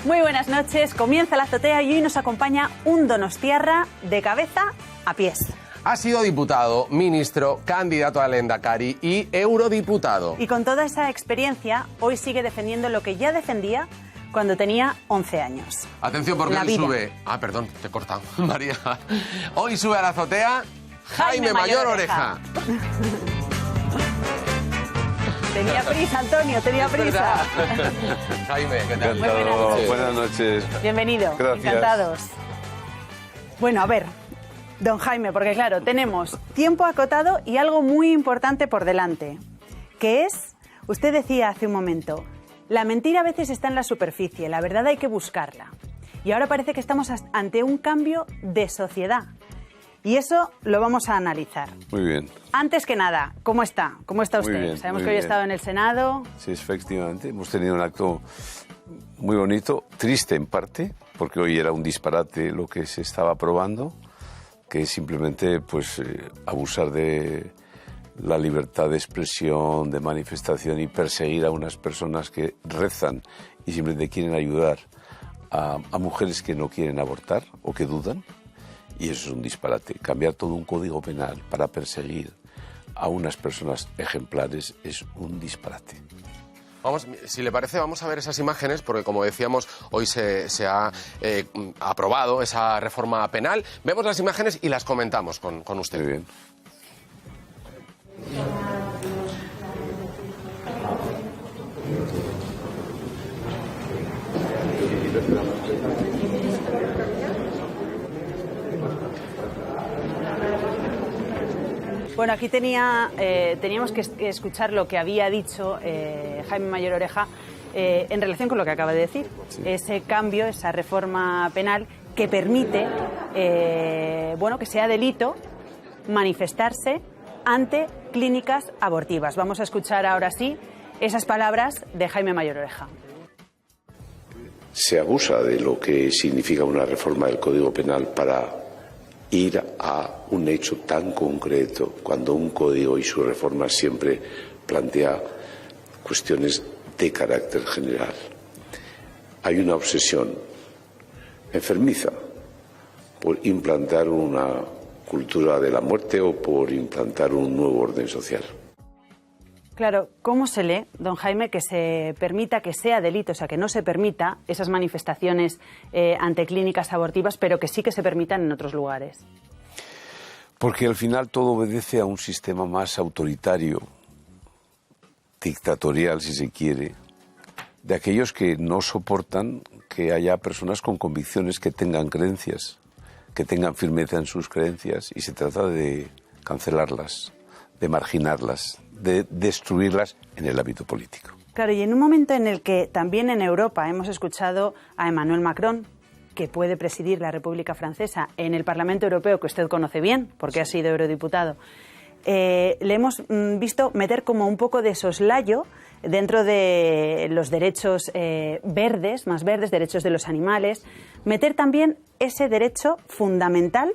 Muy buenas noches, comienza La Azotea y hoy nos acompaña un donostiarra de cabeza a pies. Ha sido diputado, ministro, candidato a Lehendakari y eurodiputado. Y con toda esa experiencia, hoy sigue defendiendo lo que ya defendía cuando tenía 11 años. Atención porque hoy sube... Ah, perdón, te he cortado, María. Hoy sube a La Azotea Jaime Mayor Oreja. Tenía prisa, Antonio, tenía prisa. Jaime, ¿qué tal? Buenas noches. Bienvenido, gracias. Encantados. Bueno, a ver, don Jaime, porque claro, tenemos tiempo acotado y algo muy importante por delante, que es, usted decía hace un momento, la mentira a veces está en la superficie, la verdad hay que buscarla. Y ahora parece que estamos ante un cambio de sociedad. Y eso lo vamos a analizar. Muy bien. Antes que nada, ¿cómo está? ¿Cómo está usted? Muy bien, Sabemos muy que hoy ha bien. estado en el Senado. Sí, efectivamente. Hemos tenido un acto muy bonito, triste en parte, porque hoy era un disparate lo que se estaba aprobando, que es simplemente pues, abusar de la libertad de expresión, de manifestación y perseguir a unas personas que rezan y simplemente quieren ayudar a mujeres que no quieren abortar o que dudan. Y eso es un disparate. Cambiar todo un código penal para perseguir a unas personas ejemplares es un disparate. Vamos, si le parece, vamos a ver esas imágenes, porque como decíamos, hoy se ha aprobado esa reforma penal. Vemos las imágenes y las comentamos con usted. Muy bien. Bueno, aquí teníamos que escuchar lo que había dicho Jaime Mayor Oreja en relación con lo que acaba de decir. Sí. Ese cambio, esa reforma penal que permite que sea delito manifestarse ante clínicas abortivas. Vamos a escuchar ahora sí esas palabras de Jaime Mayor Oreja. Se abusa de lo que significa una reforma del Código Penal para ir a un hecho tan concreto, cuando un código y su reforma siempre plantea cuestiones de carácter general. Hay una obsesión enfermiza por implantar una cultura de la muerte o por implantar un nuevo orden social. Claro, ¿cómo se lee, don Jaime, que se permita que sea delito, o sea, que no se permita esas manifestaciones ante clínicas abortivas, pero que sí que se permitan en otros lugares? Porque al final todo obedece a un sistema más autoritario, dictatorial, si se quiere, de aquellos que no soportan que haya personas con convicciones que tengan creencias, que tengan firmeza en sus creencias, y se trata de cancelarlas, de marginarlas, de destruirlas en el ámbito político. Claro, y en un momento en el que también en Europa hemos escuchado a Emmanuel Macron, que puede presidir la República Francesa en el Parlamento Europeo, que usted conoce bien, porque ha sido eurodiputado, le hemos visto meter como un poco de soslayo dentro de los derechos verdes, más verdes, derechos de los animales, meter también ese derecho fundamental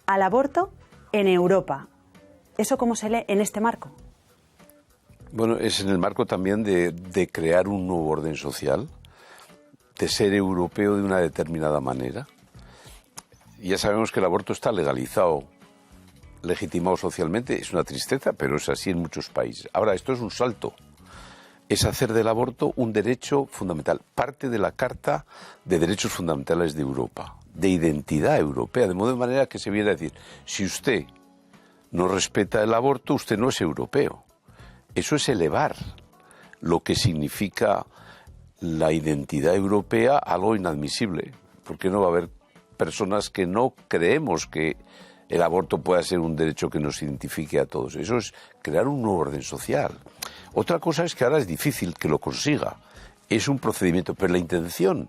al aborto en Europa. ¿Eso cómo se lee en este marco? Bueno, es en el marco también de crear un nuevo orden social, de ser europeo de una determinada manera. Ya sabemos que el aborto está legalizado, legitimado socialmente, es una tristeza, pero es así en muchos países. Ahora, esto es un salto, es hacer del aborto un derecho fundamental, parte de la Carta de Derechos Fundamentales de Europa, de identidad europea, de modo de manera que se viene a decir, si usted no respeta el aborto, usted no es europeo. Eso es elevar lo que significa la identidad europea a algo inadmisible, porque no va a haber personas que no creemos que el aborto pueda ser un derecho que nos identifique a todos. Eso es crear un nuevo orden social. Otra cosa es que ahora es difícil que lo consiga. Es un procedimiento, pero la intención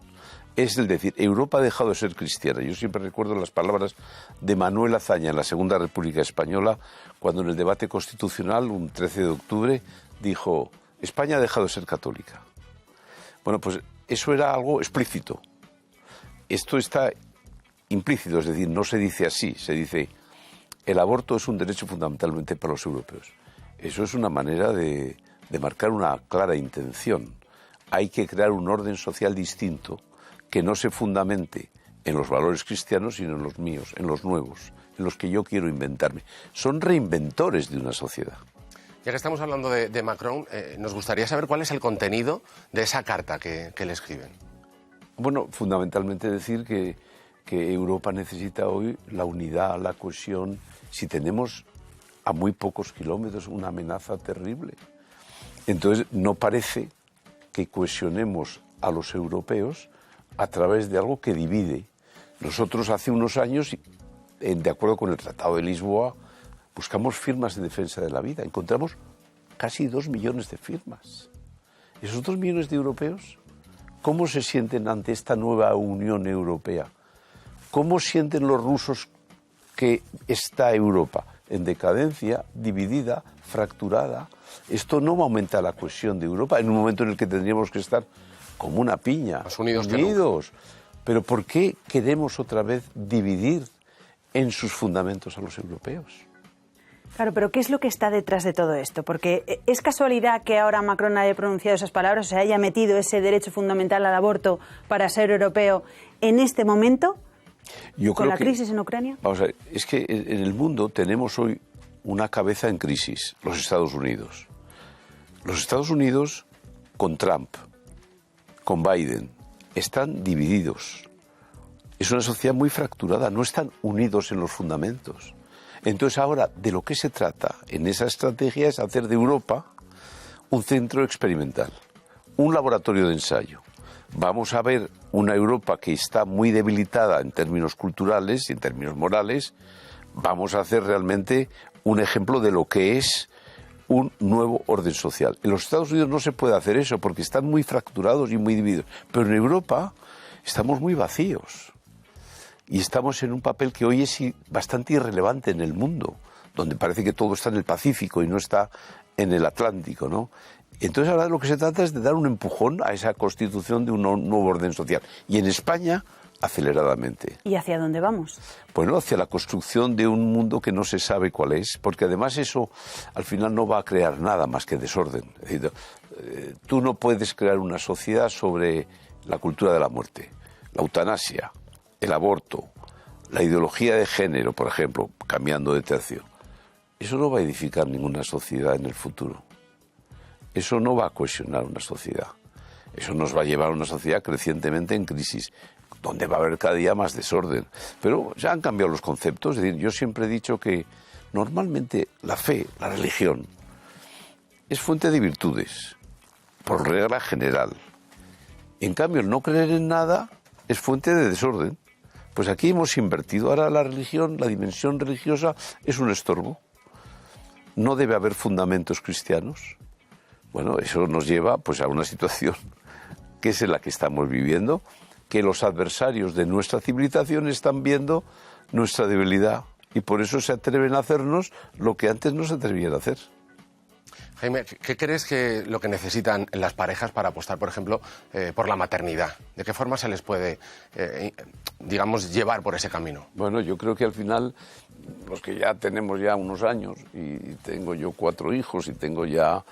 es el decir, Europa ha dejado de ser cristiana. Yo siempre recuerdo las palabras de Manuel Azaña en la Segunda República Española, cuando en el debate constitucional, un 13 de octubre, dijo, España ha dejado de ser católica. Bueno, pues eso era algo explícito. Esto está implícito, es decir, no se dice así, se dice, el aborto es un derecho fundamentalmente para los europeos. Eso es una manera de marcar una clara intención. Hay que crear un orden social distinto que no se fundamente en los valores cristianos, sino en los míos, en los nuevos, en los que yo quiero inventarme. Son reinventores de una sociedad. Ya que estamos hablando de Macron, nos gustaría saber cuál es el contenido de esa carta que le escriben. Bueno, fundamentalmente decir que Europa necesita hoy la unidad, la cohesión. Si tenemos a muy pocos kilómetros una amenaza terrible, entonces no parece que cohesionemos a los europeos a través de algo que divide. Nosotros hace unos años, de acuerdo con el Tratado de Lisboa, buscamos firmas de defensa de la vida. Encontramos casi 2 millones de firmas. ¿Esos 2 millones de europeos cómo se sienten ante esta nueva Unión Europea? ¿Cómo sienten los rusos que está Europa? En decadencia, dividida, fracturada. Esto no aumenta la cohesión de Europa en un momento en el que tendríamos que estar como una piña, más unidos. Pero ¿por qué queremos otra vez dividir en sus fundamentos a los europeos? Claro, pero ¿qué es lo que está detrás de todo esto? Porque ¿es casualidad que ahora Macron haya pronunciado esas palabras, o se haya metido ese derecho fundamental al aborto para ser europeo en este momento? Yo ¿Con creo la crisis en Ucrania? Vamos a ver, es que en el mundo tenemos hoy una cabeza en crisis, los Estados Unidos. Los Estados Unidos, con Trump, con Biden, están divididos. Es una sociedad muy fracturada, no están unidos en los fundamentos. Entonces ahora de lo que se trata en esa estrategia es hacer de Europa un centro experimental, un laboratorio de ensayo. Vamos a ver una Europa que está muy debilitada en términos culturales y en términos morales. Vamos a hacer realmente un ejemplo de lo que es un nuevo orden social. En los Estados Unidos no se puede hacer eso porque están muy fracturados y muy divididos. Pero en Europa estamos muy vacíos. Y estamos en un papel que hoy es bastante irrelevante en el mundo, donde parece que todo está en el Pacífico y no está en el Atlántico, ¿no? Entonces ahora de lo que se trata es de dar un empujón a esa constitución de un nuevo orden social. Y en España, aceleradamente. ¿Y hacia dónde vamos? Bueno, hacia la construcción de un mundo que no se sabe cuál es, porque además eso al final no va a crear nada más que desorden. Es decir, tú no puedes crear una sociedad sobre la cultura de la muerte, la eutanasia, el aborto, la ideología de género, por ejemplo, cambiando de tercio. Eso no va a edificar ninguna sociedad en el futuro. Eso no va a cohesionar una sociedad. Eso nos va a llevar a una sociedad crecientemente en crisis, donde va a haber cada día más desorden. Pero ya han cambiado los conceptos. Es decir, yo siempre he dicho que normalmente la fe, la religión, es fuente de virtudes, por regla general. En cambio, el no creer en nada es fuente de desorden. Pues aquí hemos invertido. Ahora la religión, la dimensión religiosa, es un estorbo. No debe haber fundamentos cristianos. Bueno, eso nos lleva pues a una situación que es en la que estamos viviendo, que los adversarios de nuestra civilización están viendo nuestra debilidad y por eso se atreven a hacernos lo que antes no se atrevían a hacer. Jaime, ¿qué crees que lo que necesitan las parejas para apostar, por ejemplo, por la maternidad? ¿De qué forma se les puede, digamos, llevar por ese camino? Bueno, yo creo que al final, los que ya tenemos ya unos años, y tengo yo 4 hijos y tengo ya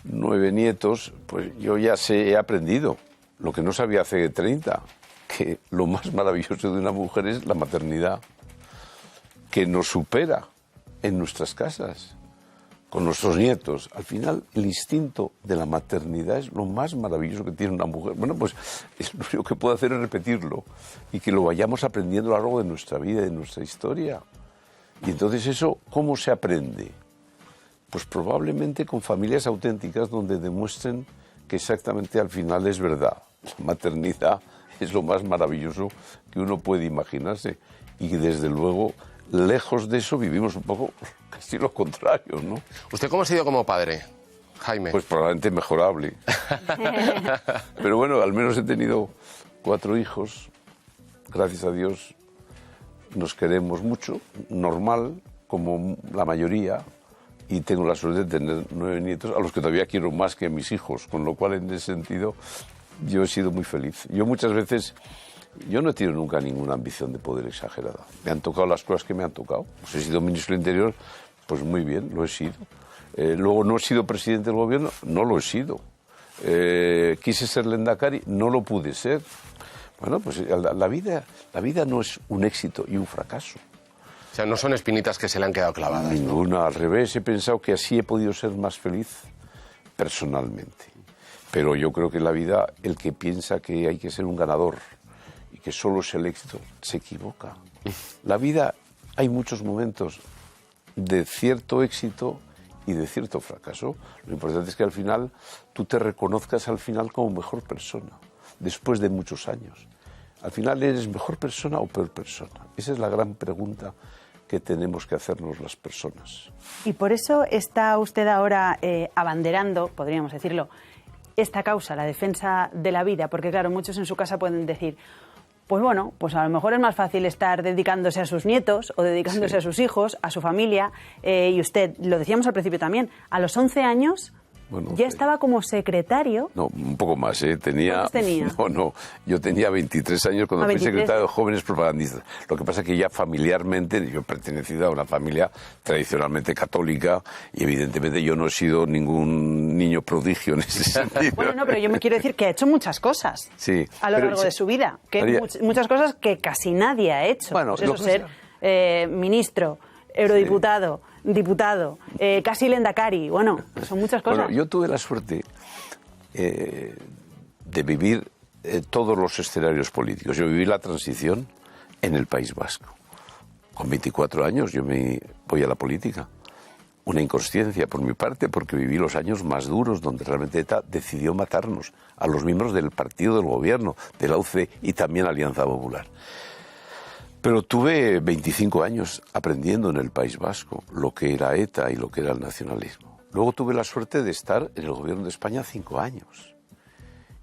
9 nietos, pues yo ya he aprendido lo que no sabía hace 30, que lo más maravilloso de una mujer es la maternidad, que nos supera en nuestras casas, con nuestros nietos. Al final, el instinto de la maternidad es lo más maravilloso que tiene una mujer. Bueno, pues lo único que puedo hacer es repetirlo y que lo vayamos aprendiendo a lo largo de nuestra vida y de nuestra historia. Y entonces eso, ¿cómo se aprende? Pues probablemente con familias auténticas donde demuestren que exactamente al final es verdad. La maternidad es lo más maravilloso que uno puede imaginarse y que desde luego, lejos de eso, vivimos un poco casi lo contrario, ¿no? ¿Usted cómo ha sido como padre, Jaime? Pues probablemente mejorable. Pero bueno, al menos he tenido 4 hijos. Gracias a Dios nos queremos mucho, normal, como la mayoría. Y tengo la suerte de tener 9 nietos, a los que todavía quiero más que a mis hijos, con lo cual en ese sentido yo he sido muy feliz. Yo muchas veces, yo no he tenido nunca ninguna ambición de poder exagerada. Me han tocado las cosas que me han tocado. Pues he sido ministro del Interior, pues muy bien, lo he sido. Luego no he sido presidente del gobierno, no lo he sido. Quise ser Lehendakari, no lo pude ser. Bueno, pues la vida no es un éxito y un fracaso. O sea, no son espinitas que se le han quedado clavadas. Ninguna, ¿no? Al revés, he pensado que así he podido ser más feliz personalmente. Pero yo creo que en la vida el que piensa que hay que ser un ganador y que solo es el éxito, se equivoca. La vida, hay muchos momentos de cierto éxito y de cierto fracaso. Lo importante es que al final tú te reconozcas al final como mejor persona, después de muchos años. Al final, ¿eres mejor persona o peor persona? Esa es la gran pregunta que tenemos que hacernos las personas. Y por eso está usted ahora abanderando, podríamos decirlo, esta causa, la defensa de la vida, porque claro, muchos en su casa pueden decir, pues bueno, pues a lo mejor es más fácil estar dedicándose a sus nietos o dedicándose a sus hijos, a su familia, y usted, lo decíamos al principio también, a los 11 años... Bueno, ya estaba como secretario. No, un poco más, ¿eh? ¿Cuántos tenía? No, yo tenía 23 años cuando fui secretario de Jóvenes Propagandistas. Lo que pasa es que ya familiarmente, yo he pertenecido a una familia tradicionalmente católica y evidentemente yo no he sido ningún niño prodigio en ese sentido. Bueno, no, pero yo me quiero decir que ha hecho muchas cosas a lo largo de su vida. Que muchas cosas que casi nadie ha hecho. Bueno, pues eso, ser ministro, eurodiputado, diputado, casi Lendakari, bueno, son muchas cosas. Bueno, yo tuve la suerte de vivir todos los escenarios políticos. Yo viví la transición en el País Vasco. Con 24 años yo me voy a la política. Una inconsciencia por mi parte, porque viví los años más duros donde realmente ETA decidió matarnos a los miembros del partido del gobierno, de la UCD y también Alianza Popular. Pero tuve 25 años aprendiendo en el País Vasco lo que era ETA y lo que era el nacionalismo. Luego tuve la suerte de estar en el Gobierno de España 5 años.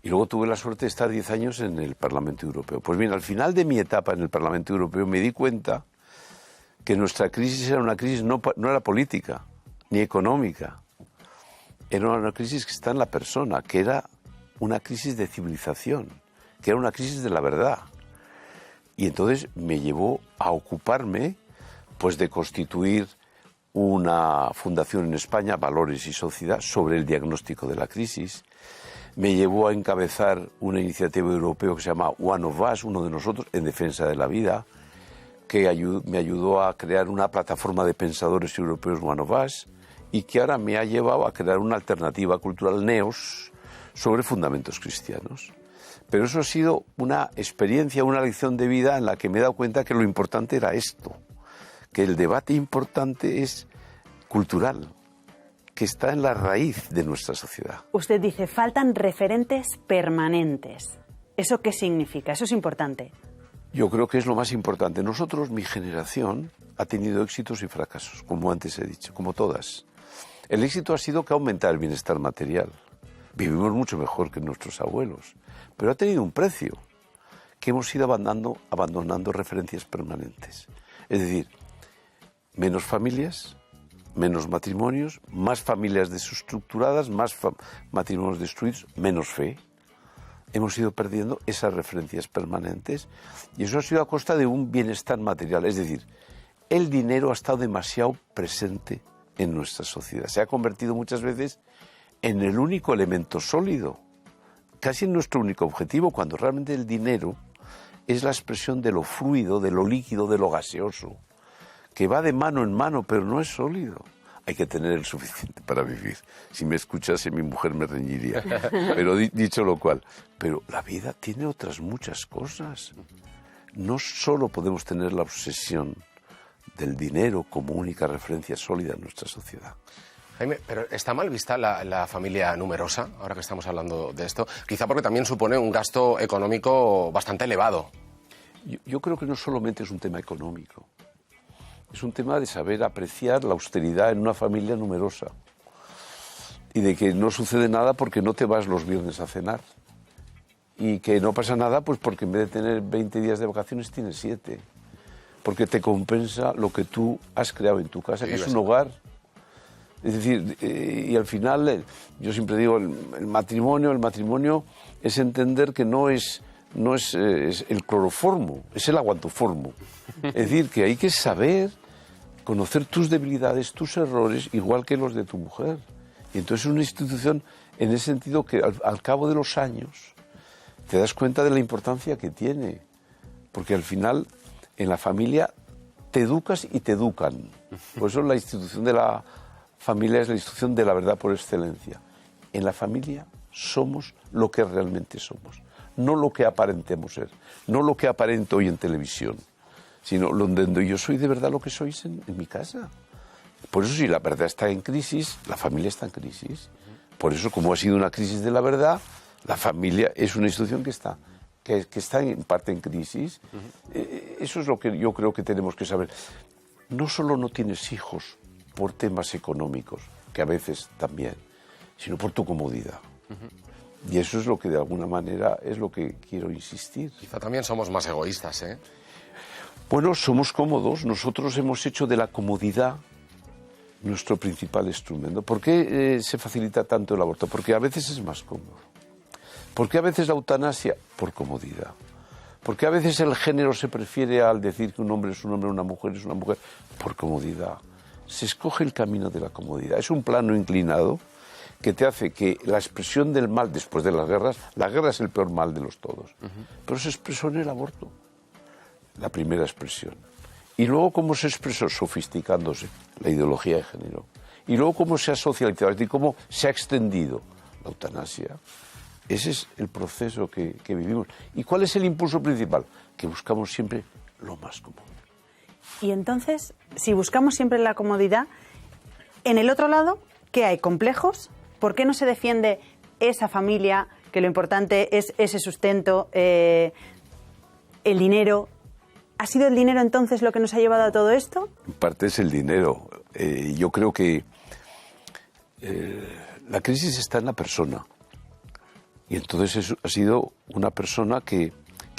Y luego tuve la suerte de estar 10 años en el Parlamento Europeo. Pues bien, al final de mi etapa en el Parlamento Europeo me di cuenta que nuestra crisis era una crisis no era política, ni económica. Era una crisis que está en la persona, que era una crisis de civilización, que era una crisis de la verdad. Y entonces me llevó a ocuparme pues, de constituir una fundación en España, Valores y Sociedad, sobre el diagnóstico de la crisis. Me llevó a encabezar una iniciativa europea que se llama One of Us, uno de nosotros, en defensa de la vida, que me ayudó a crear una plataforma de pensadores europeos One of Us y que ahora me ha llevado a crear una alternativa cultural NEOS sobre fundamentos cristianos. Pero eso ha sido una experiencia, una lección de vida en la que me he dado cuenta que lo importante era esto, que el debate importante es cultural, que está en la raíz de nuestra sociedad. Usted dice, faltan referentes permanentes. ¿Eso qué significa? Eso es importante. Yo creo que es lo más importante. Nosotros, mi generación, ha tenido éxitos y fracasos, como antes he dicho, como todas. El éxito ha sido que ha aumentado el bienestar material. Vivimos mucho mejor que nuestros abuelos. Pero ha tenido un precio, que hemos ido abandonando referencias permanentes. Es decir, menos familias, menos matrimonios, más familias desestructuradas, más matrimonios destruidos, menos fe. Hemos ido perdiendo esas referencias permanentes y eso ha sido a costa de un bienestar material. Es decir, el dinero ha estado demasiado presente en nuestra sociedad. Se ha convertido muchas veces en el único elemento sólido, casi en nuestro único objetivo, cuando realmente el dinero es la expresión de lo fluido, de lo líquido, de lo gaseoso, que va de mano en mano, pero no es sólido. Hay que tener el suficiente para vivir. Si me escuchase, mi mujer me reñiría. Pero dicho lo cual, pero la vida tiene otras muchas cosas. No solo podemos tener la obsesión del dinero como única referencia sólida en nuestra sociedad. Jaime, pero ¿está mal vista la familia numerosa, ahora que estamos hablando de esto? Quizá porque también supone un gasto económico bastante elevado. Yo creo que no solamente es un tema económico. Es un tema de saber apreciar la austeridad en una familia numerosa. Y de que no sucede nada porque no te vas los viernes a cenar. Y que no pasa nada pues porque en vez de tener 20 días de vacaciones tienes 7. Porque te compensa lo que tú has creado en tu casa, que es un hogar. Es decir, y al final, yo siempre digo, el matrimonio es entender que no es el cloroformo, es el aguantoformo. Es decir, que hay que saber conocer tus debilidades, tus errores, igual que los de tu mujer. Y entonces es una institución, en ese sentido, que al cabo de los años te das cuenta de la importancia que tiene. Porque al final, en la familia, te educas y te educan. Por eso la institución de la familia es la institución de la verdad por excelencia. En la familia somos lo que realmente somos. No lo que aparentemos ser. No lo que aparento hoy en televisión. Sino donde yo soy de verdad lo que sois en mi casa. Por eso, si la verdad está en crisis, la familia está en crisis. Por eso, como ha sido una crisis de la verdad, la familia es una institución que está en parte en crisis. Eso es lo que yo creo que tenemos que saber. No solo no tienes hijos por temas económicos, que a veces también, sino por tu comodidad. Y eso es lo que de alguna manera es lo que quiero insistir. Quizá también somos más egoístas, ¿eh? Bueno, somos cómodos. Nosotros hemos hecho de la comodidad nuestro principal instrumento. ¿Por qué se facilita tanto el aborto? Porque a veces es más cómodo. ¿Por qué a veces la eutanasia? Por comodidad. ¿Por qué a veces el género se prefiere al decir que un hombre es un hombre, una mujer es una mujer? Por comodidad. Se escoge el camino de la comodidad. Es un plano inclinado que te hace que la expresión del mal después de las guerras, la guerra es el peor mal de los todos, pero se expresó en el aborto, la primera expresión. Y luego cómo se expresó, sofisticándose, la ideología de género. Y luego cómo se ha socializado, y cómo se ha extendido la eutanasia. Ese es el proceso que vivimos. ¿Y cuál es el impulso principal? Que buscamos siempre lo más cómodo. Y entonces, si buscamos siempre la comodidad, en el otro lado, ¿qué hay? ¿Complejos? ¿Por qué no se defiende esa familia, que lo importante es ese sustento, el dinero? ¿Ha sido el dinero entonces lo que nos ha llevado a todo esto? En parte es el dinero. Yo creo que la crisis está en la persona. Y entonces ha sido una persona que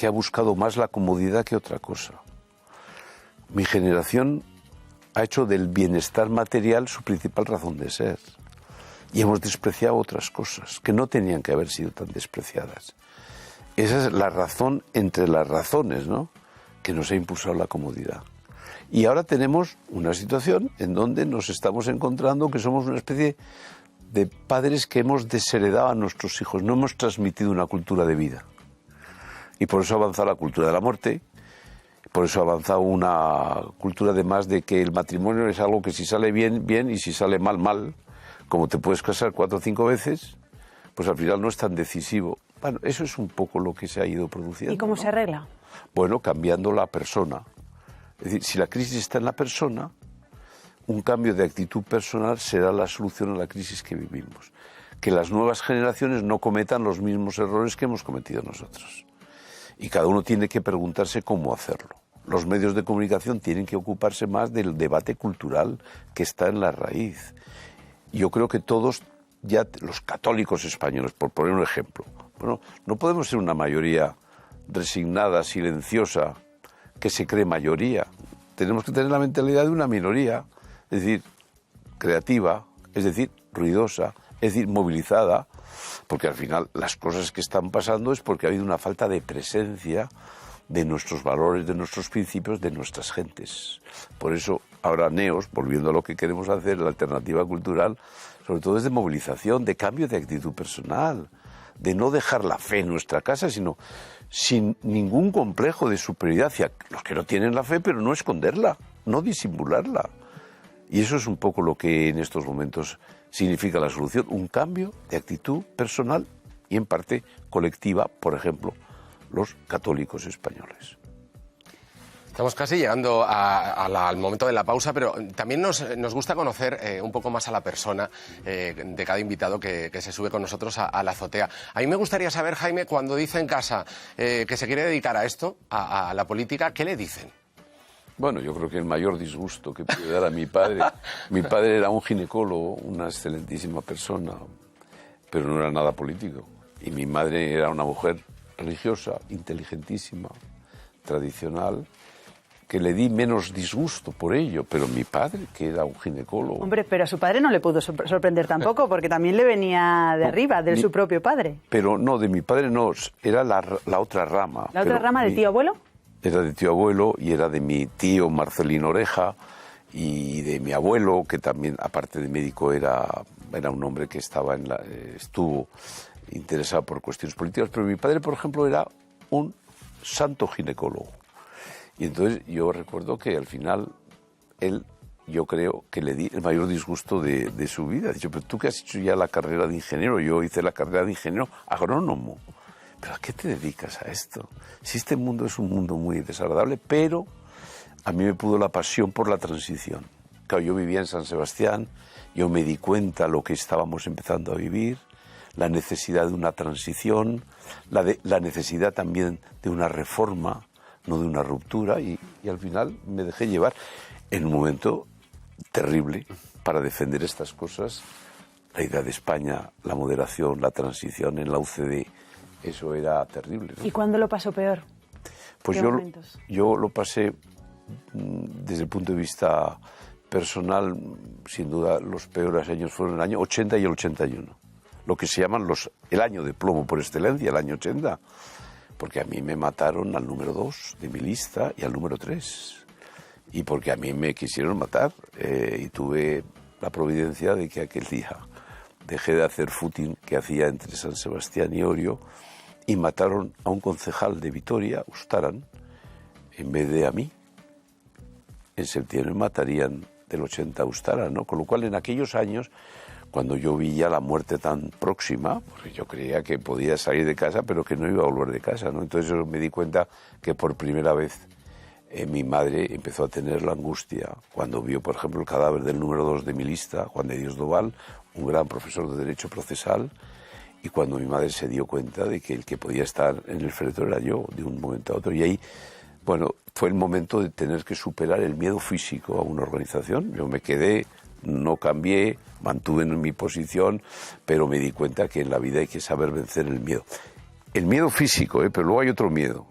ha buscado más la comodidad que otra cosa. Mi generación ha hecho del bienestar material su principal razón de ser. Y hemos despreciado otras cosas que no tenían que haber sido tan despreciadas. Esa es la razón entre las razones, ¿no?, que nos ha impulsado la comodidad. Y ahora tenemos una situación en donde nos estamos encontrando que somos una especie de padres que hemos desheredado a nuestros hijos, no hemos transmitido una cultura de vida. Y por eso ha avanzado la cultura de la muerte, por eso ha avanzado una cultura además de que el matrimonio es algo que si sale bien, bien, y si sale mal, mal. Como te puedes casar 4 o 5 veces, pues al final no es tan decisivo. Bueno, eso es un poco lo que se ha ido produciendo. ¿Y cómo se arregla? Bueno, cambiando la persona. Es decir, si la crisis está en la persona, un cambio de actitud personal será la solución a la crisis que vivimos. Que las nuevas generaciones no cometan los mismos errores que hemos cometido nosotros. Y cada uno tiene que preguntarse cómo hacerlo. Los medios de comunicación tienen que ocuparse más del debate cultural que está en la raíz. Yo creo que todos, ya los católicos españoles, por poner un ejemplo, bueno, no podemos ser una mayoría resignada, silenciosa, que se cree mayoría. Tenemos que tener la mentalidad de una minoría, es decir, creativa, es decir, ruidosa, es decir, movilizada, porque al final las cosas que están pasando es porque ha habido una falta de presencia de nuestros valores, de nuestros principios, de nuestras gentes. Por eso ahora NEOS, volviendo a lo que queremos hacer, la alternativa cultural, sobre todo es de movilización, de cambio de actitud personal, de no dejar la fe en nuestra casa, sino sin ningún complejo de superioridad hacia los que no tienen la fe, pero no esconderla, no disimularla. Y eso es un poco lo que en estos momentos significa la solución, un cambio de actitud personal y en parte colectiva, por ejemplo, los católicos españoles. Estamos casi llegando al momento de la pausa, pero también nos gusta conocer un poco más a la persona de cada invitado que se sube con nosotros a la azotea. A mí me gustaría saber, Jaime, cuando dice en casa que se quiere dedicar a esto, a la política, ¿qué le dicen? Bueno, yo creo que el mayor disgusto que puede dar a mi padre... Mi padre era un ginecólogo, una excelentísima persona, pero no era nada político. Y mi madre era una mujer religiosa, inteligentísima, tradicional, que le di menos disgusto por ello, pero mi padre, que era un ginecólogo... Hombre, pero a su padre no le pudo sorprender tampoco, porque también le venía de arriba, de su propio padre. Pero no, de mi padre no, era la otra rama. ¿La otra rama de tío abuelo? Era de tío abuelo y era de mi tío Marcelino Oreja y de mi abuelo, que también, aparte de médico, era un hombre que estuvo interesado por cuestiones políticas, pero mi padre, por ejemplo, era un santo ginecólogo. Y entonces yo recuerdo que al final él, yo creo que le di el mayor disgusto de su vida. Ha dicho, pero tú que has hecho ya la carrera de ingeniero, yo hice la carrera de ingeniero agrónomo. ¿Pero a qué te dedicas a esto? Si este mundo es un mundo muy desagradable, pero a mí me pudo la pasión por la transición. Claro, yo vivía en San Sebastián, yo me di cuenta lo que estábamos empezando a vivir, la necesidad de una transición, la necesidad también de una reforma, no de una ruptura, y al final me dejé llevar en un momento terrible para defender estas cosas. La idea de España, la moderación, la transición en la UCD, eso era terrible, ¿no? ¿Y cuándo lo pasó peor? Pues yo lo pasé desde el punto de vista personal, sin duda los peores años fueron el año 80 y el 81, lo que se llaman el año de plomo por excelencia, el año 80, porque a mí me mataron al número 2 de mi lista y al número 3, y porque a mí me quisieron matar, y tuve la providencia de que aquel día dejé de hacer footing que hacía entre San Sebastián y Orio, y mataron a un concejal de Vitoria, Ustaran, en vez de a mí. En septiembre matarían del 80 a Ustaran, ¿no? Con lo cual, en aquellos años, cuando yo vi ya la muerte tan próxima, porque yo creía que podía salir de casa, pero que no iba a volver de casa, ¿no? Entonces yo me di cuenta que por primera vez mi madre empezó a tener la angustia cuando vio, por ejemplo, el cadáver del número 2 de mi lista, Juan de Dios Doval, un gran profesor de Derecho Procesal, y cuando mi madre se dio cuenta de que el que podía estar en el féretro era yo, de un momento a otro. Y ahí, bueno, fue el momento de tener que superar el miedo físico a una organización. Yo me quedé, no cambié, mantuve en mi posición, pero me di cuenta que en la vida hay que saber vencer el miedo. El miedo físico, pero luego hay otro miedo,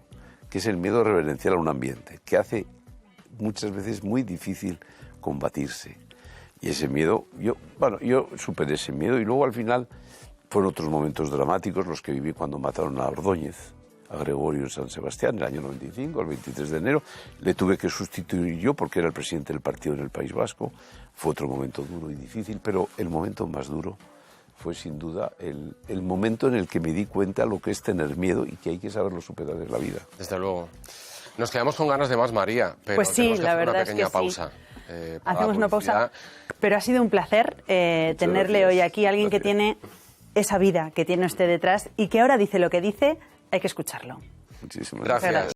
que es el miedo reverencial a un ambiente, que hace muchas veces muy difícil combatirse. Y ese miedo, yo superé ese miedo, y luego al final fueron otros momentos dramáticos los que viví cuando mataron a Ordóñez, a Gregorio en San Sebastián, en el año 95, el 23 de enero. Le tuve que sustituir yo porque era el presidente del partido en el País Vasco. Fue otro momento duro y difícil, pero el momento más duro fue sin duda el momento en el que me di cuenta lo que es tener miedo y que hay que saberlo superar en la vida. Desde luego. Nos quedamos con ganas de más, María, pero pues sí, tenemos que la hacer verdad una pequeña es que pausa. Sí. Hacemos una pausa, pero ha sido un placer tenerle hoy aquí, alguien que tiene esa vida que tiene usted detrás y que ahora dice lo que dice, hay que escucharlo. Muchísimas gracias.